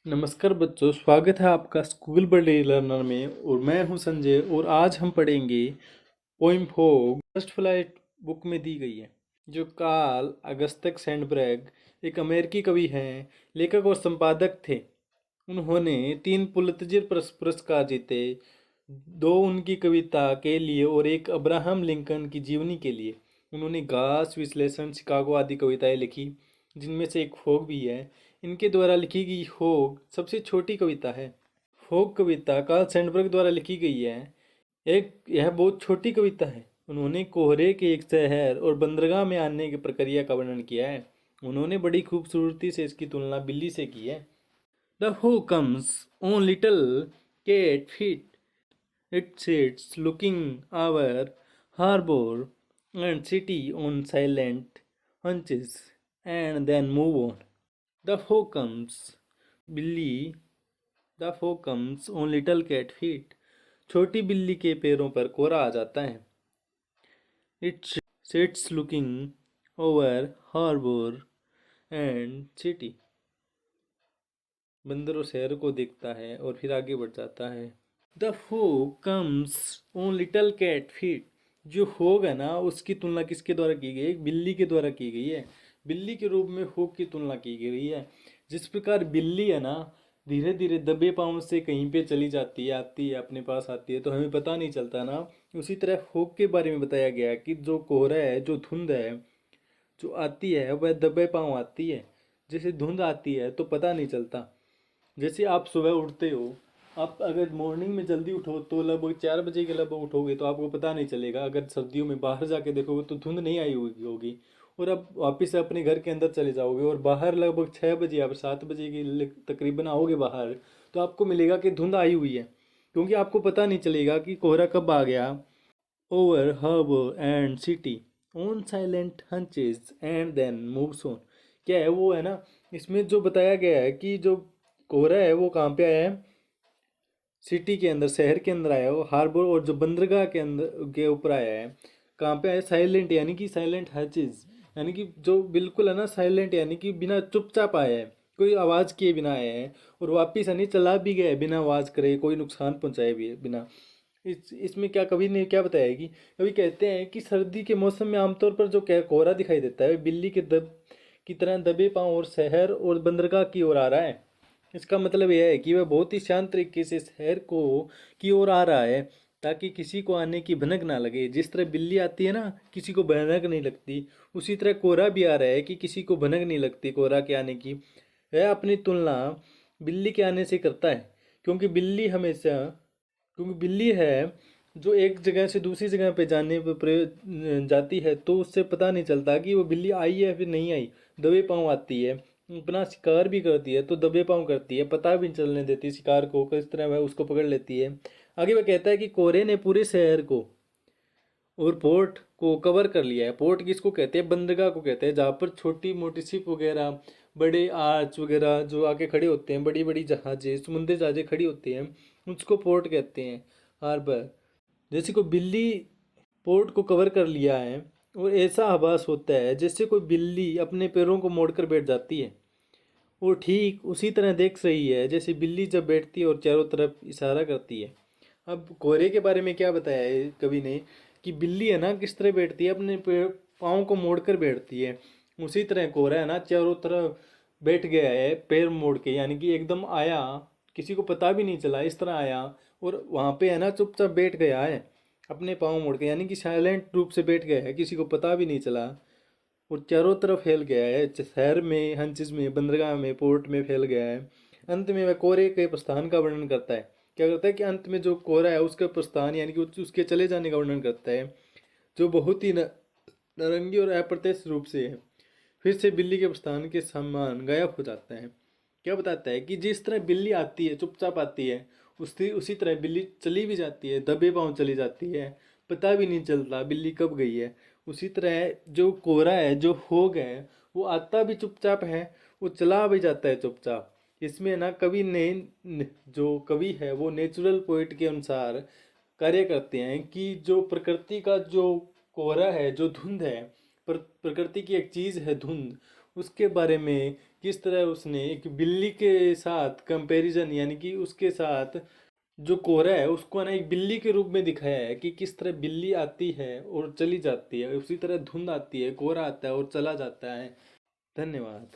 नमस्कार बच्चों, स्वागत है आपका स्कूल बड़े लर्नर में। और मैं हूं संजय और आज हम पढ़ेंगे poem fog first flight book में दी गई है, जो कार्ल अगस्टस सैंडबर्ग एक अमेरिकी कवि हैं, लेखक और संपादक थे। उन्होंने 3 पुलित्जर पुरस्कार जीते, 2 उनकी कविता के लिए और एक अब्राहम लिंकन की जीवनी के लिए। उन्होंने घास, विश्लेषण, शिकागो आदि कविताएं लिखी, जिनमें से एक फोग भी है। इनके द्वारा लिखी गई फोग सबसे छोटी कविता है। फोक कविता कार्ल सैंडबर्ग द्वारा लिखी गई है। यह बहुत छोटी कविता है। उन्होंने कोहरे के एक शहर और बंदरगाह में आने की प्रक्रिया का वर्णन किया है। उन्होंने बड़ी खूबसूरती से इसकी तुलना बिल्ली से की है। The who comes on little cat feet, it sits looking over harbor and city on silent hunches and then move on. The who comes बिल्ली the fog comes on little cat feet, छोटी बिल्ली के पैरों पर कोहरा आ जाता है। It sits looking over harbour and city, बंदर और शहर को देखता है और फिर आगे बढ़ जाता है। The fog comes on little cat feet, जो फोग है ना, उसकी तुलना किसके द्वारा की गई है? एक बिल्ली के द्वारा की गई है। बिल्ली के रूप में फोग की तुलना की गई है। जिस प्रकार बिल्ली है ना, धीरे धीरे दबे पाँव से कहीं पे चली जाती है, आती है, अपने पास आती है, तो हमें पता नहीं चलता ना। उसी तरह फोग के बारे में बताया गया है कि जो कोहरा है, जो धुंध है, जो आती है, वह दबे पाँव आती है। जैसे धुंध आती है तो पता नहीं चलता। जैसे आप सुबह उठते हो, आप अगर मॉर्निंग में जल्दी उठो तो लगभग 4 बजे के लगभग उठोगे तो आपको पता नहीं चलेगा। अगर सर्दियों में बाहर जाके देखोगे तो धुंध नहीं आई होगी। और अब वापस से अपने घर के अंदर चले जाओगे और बाहर लगभग 6 बजे या 7 बजे की तकरीबन आओगे बाहर, तो आपको मिलेगा कि धुंध आई हुई है, क्योंकि आपको पता नहीं चलेगा कि कोहरा कब आ गया। Over harbour and city on silent haunches and then moves on, क्या है वो, है ना। इसमें जो बताया गया है कि जो कोहरा है वो कहाँ पे आया है? सिटी के अंदर, शहर के अंदर आया हो। हार्बर और जो बंदरगाह के अंदर के ऊपर आया है। कहाँ पे आया? साइलेंट, यानी कि साइलेंट हचेज, यानी कि जो बिल्कुल है ना साइलेंट, यानी कि बिना चुपचाप आया है, कोई आवाज़ किए बिना आया है। और वापिस यानी चला भी गया है बिना आवाज़ करे, कोई नुकसान पहुंचाए भी बिना। इसमें क्या कवि ने क्या बताया कि कवि कहते हैं कि सर्दी के मौसम में आमतौर पर जो कोहरा दिखाई देता है, बिल्ली के दब की तरह दबे पांव और शहर और बंदरगाह की ओर आ रहा है। इसका मतलब यह है कि वह बहुत ही शांत तरीके से शहर को की ओर आ रहा है, ताकि किसी को आने की भनक ना लगे। जिस तरह बिल्ली आती है ना, किसी को भनक नहीं लगती, उसी तरह कोहरा भी आ रहा है कि किसी को भनक नहीं लगती कोहरा के आने की। वह अपनी तुलना बिल्ली के आने से करता है, क्योंकि बिल्ली हमेशा क्योंकि बिल्ली है जो एक जगह से दूसरी जगह पे जाने पर जाती है, तो उससे पता नहीं चलता कि वो बिल्ली आई है फिर नहीं आई। दबे पाँव आती है, अपना शिकार भी करती है तो दबे पाँव करती है, पता भी नहीं चलने देती शिकार को, किस तरह वह उसको पकड़ लेती है। आगे वह कहता है कि कोहरे ने पूरे शहर को और पोर्ट को कवर कर लिया है। पोर्ट किसको कहते हैं? बंदरगाह को कहते हैं, जहाँ पर छोटी मोटी शिप वगैरह, बड़े आर्च वगैरह जो आके खड़े होते हैं, बड़ी बड़ी जहाजें, समुद्री जहाजें खड़ी होती हैं, उसको पोर्ट कहते हैं, हार्बर। जैसे कोई बिल्ली पोर्ट को कवर कर लिया है, और ऐसा आभास होता है जैसे कोई बिल्ली अपने पैरों को मोड़कर बैठ जाती है। वो ठीक उसी तरह देख रही है जैसे बिल्ली जब बैठती है और चारों तरफ इशारा करती है। अब कोहरे के बारे में क्या बताया है कवि ने, कि बिल्ली है ना किस तरह बैठती है, अपने पाँव को मोड़कर बैठती है। उसी तरह कोहरा है ना चारों तरफ बैठ गया है पैर मोड़ के, यानी कि एकदम आया, किसी को पता भी नहीं चला, इस तरह आया और वहाँ पे है ना चुपचाप बैठ गया है अपने पाँव मोड़ के, यानी कि साइलेंट रूप से बैठ गया है, किसी को पता भी नहीं चला। और चारों तरफ फैल गया है, शहर में, हंचिस में, बंदरगाह में, पोर्ट में फैल गया है। अंत में वह कोहरे के प्रस्थान का वर्णन करता है। क्या करता है कि अंत में जो कोहरा है उसका प्रस्थान, यानी कि उसके चले जाने का वर्णन करता है, जो बहुत ही नारंगी और अप्रत्यक्ष रूप से है। फिर से बिल्ली के प्रस्थान के समान गायब हो जाता है। क्या बताता है कि जिस तरह बिल्ली आती है चुपचाप आती है, उसी उसी तरह बिल्ली चली भी जाती है, दबे पाँव चली जाती है, पता भी नहीं चलता बिल्ली कब गई है। उसी तरह जो कोहरा है, जो फोग है, वो आता भी चुपचाप है, वो चला भी जाता है चुपचाप। इसमें ना कवि ने जो कवि है वो नेचुरल पोइट के अनुसार कार्य करते हैं कि जो प्रकृति का जो कोहरा है, जो धुंध है, प्रकृति की एक चीज़ है धुंध, उसके बारे में किस तरह उसने एक बिल्ली के साथ कंपैरिजन, यानी कि उसके साथ जो कोहरा है उसको ना एक बिल्ली के रूप में दिखाया है कि किस तरह बिल्ली आती है और चली जाती है, उसी तरह धुंध आती है, कोहरा आता है और चला जाता है। धन्यवाद।